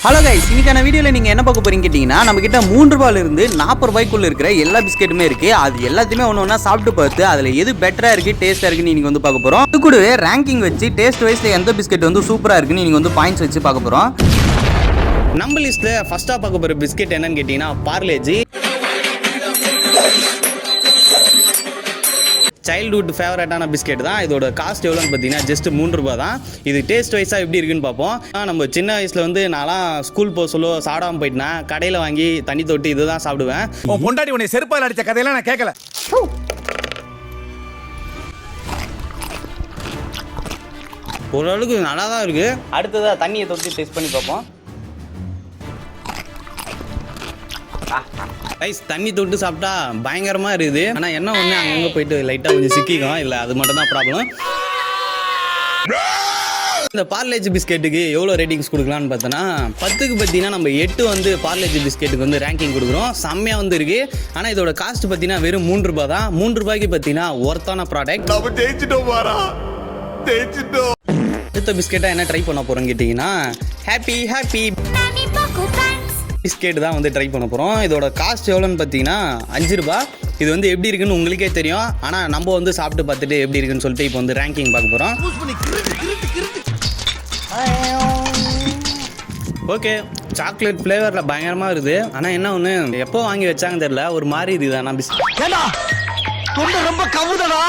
Hello guys, இன்னைக்கான வீடியோவில் நீங்கள் என்ன பார்க்க போறீங்க கேட்டிங்கன்னா, நம்மக்கிட்ட 3 ரூபாயிலிருந்து 40 ரூபாய்க்குள்ள இருக்கிற எல்லா பிஸ்கெட்டுமே இருக்குது. அது எல்லாத்தையுமே ஒன்று ஒன்றா சாப்பிட்டு பார்த்து அதில் எது பெட்டராக இருக்குது, டேஸ்ட்டாக இருக்குன்னு நீங்கள் வந்து பார்க்க போகிறோம். அது கூடவே ரேங்கிங் வச்சு டேஸ்ட் வைஸில் எந்த பிஸ்கெட் வந்து சூப்பராக இருக்குன்னு நீங்கள் வந்து பாயிண்ட்ஸ் வச்சு பார்க்க போகிறோம். நம்ம லிஸ்ட்டில் ஃபஸ்ட்டாக பார்க்க போகிற பிஸ்கெட் என்னன்னு கேட்டிங்கன்னா பார்லேஜி. சைல்டுஹுட் ஃபேவரட்டான பிஸ்கெட் தான். இதோட காஸ்ட் எவ்வளோன்னு பார்த்தீங்கன்னா ஜஸ்ட் 3 ரூபா தான். இது டேஸ்ட் வைஸாக எப்படி இருக்குன்னு பார்ப்போம். நம்ம சின்ன வயசில் வந்து நான்லாம் ஸ்கூல் போக சொல்ல சாப்பிடாமல் போயிட்டேன்னா கடையில் வாங்கி தண்ணி தொட்டு இதுதான் சாப்பிடுவேன். பொண்டாட்டி உன்னை செருப்பால் அடித்த கதையெல்லாம் நான் கேட்கல. ஓரளவுக்கு நல்லா தான் இருக்குது. அடுத்ததாக தண்ணியை தொட்டு டெஸ்ட் பண்ணி பார்ப்போம். ரைஸ் தண்ணி தொட்டு சாப்பிட்டா பயங்கரமாக இருக்குது. ஆனால் என்ன ஒன்று அங்கங்கே போயிட்டு லைட்டாக கொஞ்சம் சிக்கிக்கும். இல்லை அது மட்டும் தான் ப்ராப்ளம். இந்த பார்லேஜி பிஸ்கெட்டுக்கு எவ்வளோ ரேட்டிங்ஸ் கொடுக்கலான்னு பார்த்தோன்னா 10க்கு பார்த்தீங்கன்னா நம்ம 8 வந்து பார்லேஜி பிஸ்கெட்டுக்கு வந்து ரேங்கிங் கொடுக்குறோம். செம்மையாக வந்து இருக்குது. ஆனால் இதோட காஸ்ட் பார்த்தீங்கன்னா வெறும் 3 ரூபா தான். 3 ரூபாய்க்கு பார்த்தீங்கன்னா ஒர்த்தான ப்ராடக்ட். அடுத்த பிஸ்கெட்டாக என்ன ட்ரை பண்ண போகிறோன்னு கேட்டிங்கன்னா ஹாப்பி பிஸ்கெட் தான் வந்து ட்ரை பண்ண போகிறோம். இதோட காஸ்ட் எவ்வளோன்னு பார்த்தீங்கன்னா 5 ரூபா. இது வந்து எப்படி இருக்குன்னு உங்களுக்கே தெரியும். ஆனால் நம்ம வந்து சாப்பிட்டு பார்த்துட்டு எப்படி இருக்குன்னு சொல்லிட்டு இப்போ வந்து ரேங்கிங் பார்க்க போகிறோம். ஓகே, சாக்லேட் ஃப்ளேவரில் பயங்கரமாக இருக்குது. ஆனால் என்ன ஒன்று எப்போ வாங்கி வச்சாங்க தெரியல, ஒரு மாதிரி இதுதான் ரொம்ப கவுதடா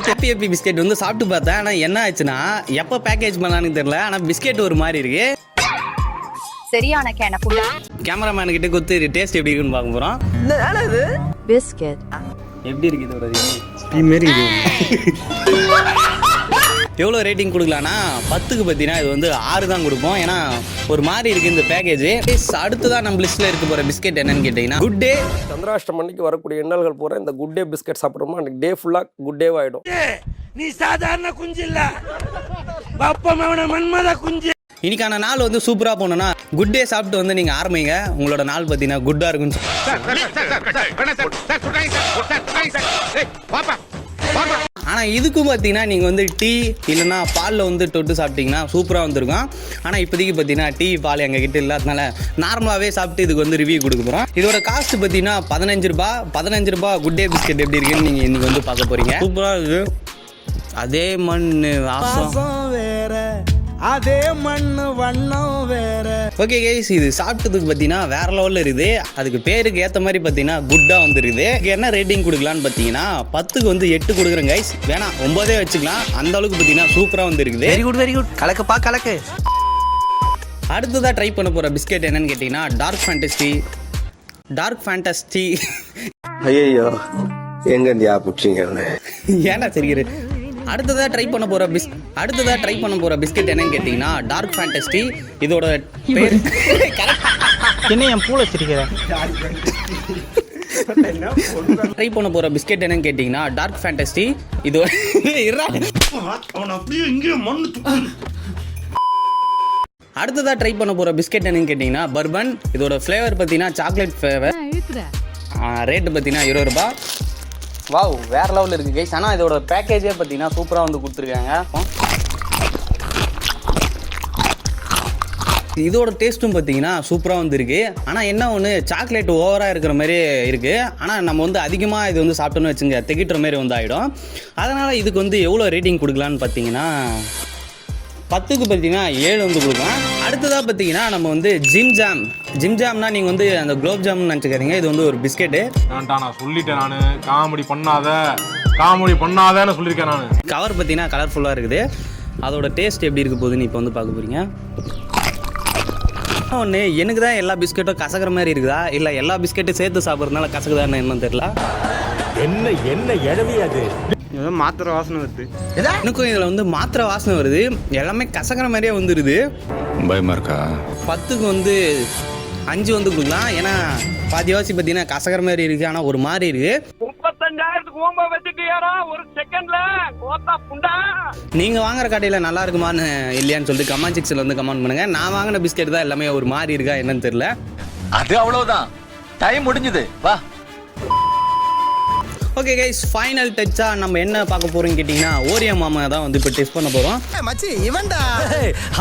ஹாப்பி பிஸ்கெட் வந்து சாப்பிட்டு பார்த்தேன். ஆனால் என்ன ஆச்சுன்னா எப்போ பேக்கேஜ் பண்ணலான்னு தெரியல. ஆனால் பிஸ்கெட் ஒரு மாதிரி இருக்கு. சரியான கேமராமேன் கிட்ட கொடுத்து டேஸ்ட் எப்படி இருக்குன்னு பார்க்க போறோம். பிஸ்கெட் எப்படி இருக்குது எவ்வளோ ரேட்டிங் கொடுக்கலான்னா 10க்கு பார்த்தீங்கன்னா இது வந்து 6 தான் கொடுப்போம். ஏன்னா ஒரு மாதிரி இருக்குது இந்த பேக்கேஜ். அடுத்ததான் நம்ம லிஸ்ட்டில் இருக்க போகிற பிஸ்கெட் என்னன்னு கேட்டிங்கன்னா குட் டே. சந்திராஷ்டம் அன்னைக்கு வரக்கூடிய எண்ணல்கள் போகிற இந்த குட் டே பிஸ்கெட் சாப்பிட்றோமா அன்றைக்கி டே ஃபுல்லாக குட் டேவ் ஆகிடும். நீ சாதாரண குஞ்சு இல்ல, மன்மத குஞ்சு. இன்னைக்கான நாள் வந்து சூப்பராக போனோன்னா குட் டே சாப்பிட்டு வந்து நீங்கள் ஆரம்பிங்க. உங்களோட நாள் பார்த்தீங்கன்னா குட்டாக இருக்குன்னு ஆனால் இதுக்கும் பார்த்தீங்கன்னா நீங்கள் வந்து டீ இல்லைன்னா பாலில் வந்து தொட்டு சாப்பிட்டீங்கன்னா சூப்பராக வந்துருக்கும். ஆனால் இப்போதைக்கு பார்த்தீங்கன்னா டீ பால் எங்கள் கிட்ட இல்லாதனால நார்மலாகவே சாப்பிட்டு இதுக்கு வந்து ரிவ்யூ கொடுக்க போகிறோம். இதோட காஸ்ட் பார்த்தீங்கன்னா 15 ரூபா. குட் டே பிஸ்கெட் எப்படி இருக்குன்னு நீங்கள் இன்றைக்கி வந்து பார்க்க போகிறீங்க. சூப்பராக இருக்குது. அதே மண் வாசம் வேற, அதே மண்ணு வண்ணம் வேற. ஓகே கைஸ், இது சாப்பிட்டதுக்கு பார்த்தீங்கன்னா வேற லெவலில் இருக்குது. அதுக்கு பேருக்கு ஏற்ற மாதிரி பார்த்தீங்கன்னா குட்டாக வந்துருக்குது. என்ன ரேட்டிங் கொடுக்கலான்னு பார்த்தீங்கன்னா 10க்கு வந்து 8 கொடுக்குறேன் கைஸ். வேணாம் 9 வச்சுக்கலாம். அந்த அளவுக்கு பார்த்தீங்கன்னா சூப்பராக வந்துருக்குது. வெரி குட் கலக்குப்பா கலக்கு. அடுத்ததாக ட்ரை பண்ண போகிற பிஸ்கெட் என்னன்னு கேட்டிங்கன்னா டார்க் ஃபேண்டஸ்டி. ஐயோ எங்க இந்தியா புடிச்சிங்க ஏன்னா சரிங்க. அடுத்ததாக ட்ரை பண்ண போகிற பிஸ்கெட் என்னன்னு கேட்டிங்கன்னா டார்க் ஃபேண்டஸ்டி. இதோட பேர் என்ன என் பூளை வச்சிருக்கிறேன். ட்ரை பண்ண போகிற பிஸ்கெட் என்னன்னு கேட்டிங்கன்னா டார்க் ஃபேண்டஸ்டி. இதோட அடுத்ததாக ட்ரை பண்ண போகிற பிஸ்கெட் என்னன்னு கேட்டிங்கன்னா பர்பன். இதோட ஃப்ளேவர் பார்த்தீங்கன்னா சாக்லேட் ஃப்ளேவர். ரேட்டு பார்த்தீங்கன்னா 20 ரூபா. வாவ், வேற லெவலில் இருக்குது கைஸ். ஆனால் இதோட பேக்கேஜே பார்த்தீங்கன்னா சூப்பராக வந்து கொடுத்துருக்காங்க. இதோட டேஸ்ட்டும் பார்த்தீங்கன்னா சூப்பராக வந்துருக்கு. ஆனால் என்ன ஒன்று சாக்லேட் ஓவராக இருக்கிற மாதிரி இருக்குது. ஆனால் நம்ம வந்து அதிகமாக இது வந்து சாப்பிட்டோன்னு வச்சுங்க திகிட்டுற மாதிரி வந்து ஆகிடும். அதனால் இதுக்கு வந்து எவ்வளோ ரேட்டிங் கொடுக்கலான்னு பார்த்தீங்கன்னா 10க்கு பார்த்தீங்கன்னா 7 வந்து கொடுக்கலாம். அடுத்ததாக பார்த்தீங்கன்னா நம்ம வந்து ஜிம் ஜாம்னா நீங்கள் வந்து அந்த குலோப் ஜாமுன் நினச்சிக்கிறீங்க. இது வந்து ஒரு பிஸ்கெட்டு. நான் சொல்லிட்டேன், நான் காமெடி பண்ணாதேன்னு சொல்லியிருக்கேன். நான் கவர் பார்த்தீங்கன்னா கலர்ஃபுல்லாக இருக்குது. அதோட டேஸ்ட் எப்படி இருக்க போகுதுன்னு இப்போ வந்து பார்க்க போகிறீங்க. ஒன்று எனக்கு தான் எல்லா பிஸ்கெட்டும் கசக்கிற மாதிரி இருக்குதா, இல்லை எல்லா பிஸ்கெட்டும் சேர்த்து சாப்பிட்றதுனால கசக்குதான்னு என்னன்னு தெரியல. என்ன எழவி அது மாத்திரை வாசனை வருது. எனக்கும் இதில் வந்து மாத்திரை வாசனை வருது. எல்லாமே கசக்கிற மாதிரியே வந்துடுது. பயமா இருக்கா? 10க்கு வந்து 5 வந்து கொடுக்கலாம். ஏன்னா பாதிவாசி பார்த்தீங்கன்னா கசக்கிற மாதிரி இருக்குது. ஆனால் ஒரு மாதிரி இருக்குது. 35,000 வச்சுட்டு ஒரு செகண்ட்ல நீங்கள் வாங்குற கடையில் நல்லா இருக்குமான்னு இல்லையான்னு சொல்லிட்டு கமெண்ட் செக்ஷனில் வந்து கமெண்ட் பண்ணுங்கள். நான் வாங்கின பிஸ்கெட் தான் எல்லாமே ஒரு மாதிரி இருக்கா என்னன்னு தெரியல. அது அவ்வளவுதான், டைம் முடிஞ்சது. வா. ஓகே கைஸ், ஃபைனல் டச்சாக நம்ம என்ன பார்க்க போகிறோம்னு கேட்டிங்கன்னா ஓரியோ மாமா தான் வந்து இப்போ டெஸ்ட் பண்ண போகிறோம். மச்சி இவன்டா.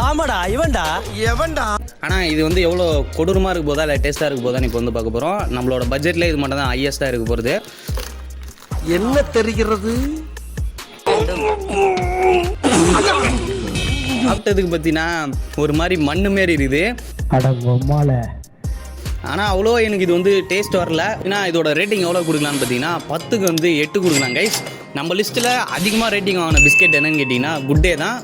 ஆமாடா இவன்டா. எவன்டா? ஆனால் இது வந்து எவ்வளோ கொடூரமாக இருக்க போதா இல்லை டேஸ்ட்டாக இருக்க போதான்னு இப்போ வந்து பார்க்க போகிறோம். நம்மளோட பட்ஜெட்டில் இது மட்டும் தான் ஹையஸ்ட்டாக இருக்க போகிறது. என்ன தெரிகிறது? சாப்பிட்டதுக்கு பார்த்தீங்கன்னா ஒரு மாதிரி மண்ணு மாரி இருக்குது. ஆனால் அவ்வளோ எனக்கு இது வந்து டேஸ்ட் வரல. ஏன்னா இதோட ரேட்டிங் எவ்வளோ கொடுக்கலான்னு பார்த்தீங்கன்னா 10க்கு வந்து 8 கொடுக்கலாம் கைஸ். நம்ம லிஸ்ட்டில் அதிகமாக ரேட்டிங் வாங்கின பிஸ்கெட் என்னன்னு கேட்டிங்கன்னா குட்டே தான்.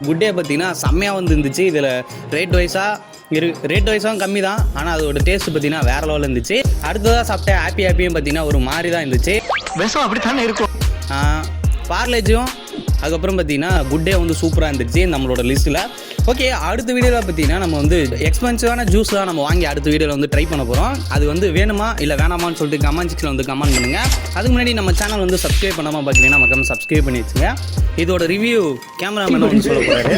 குட்டே பார்த்தீங்கன்னா செம்மையாக வந்து இருந்துச்சு. இதில் ரேட் வைஸாக கம்மி தான், ஆனால் அதோட டேஸ்ட் பார்த்தீங்கன்னா வேற லெவலில் இருந்துச்சு. அடுத்ததாக சாப்பிட்ட ஹாப்பியும் பார்த்தீங்கன்னா ஒரு மாதிரி தான் இருந்துச்சு. விஷம் அப்படித்தானே இருக்கும். பார்லேஜும் அதுக்கப்புறம் பார்த்தீங்கன்னா குட்டே வந்து சூப்பராக இருந்துச்சு நம்மளோட லிஸ்ட்டில். ஓகே, அடுத்த வீடியோவில் பார்த்தீங்கன்னா நம்ம வந்து எக்ஸ்பென்சிவான ஜூஸ் தான் நம்ம வாங்கி அடுத்த வீடியோவில் வந்து ட்ரை பண்ண போகிறோம். அது வந்து வேணுமா இல்லை வேணாமான்னு சொல்லிட்டு கமெண்ட் செக்ஷனில் வந்து கமெண்ட் பண்ணுங்கள். அதுக்கு முன்னாடி நம்ம சேனல் வந்து சப்ஸ்கிரைப் பண்ணாமல் பார்த்தீங்கன்னா நம்ம சப்ஸ்கிரைப் பண்ணி வச்சுங்க. இதோட ரிவ்யூ கேமராமேன் வந்து சொல்ல போகிறாரு.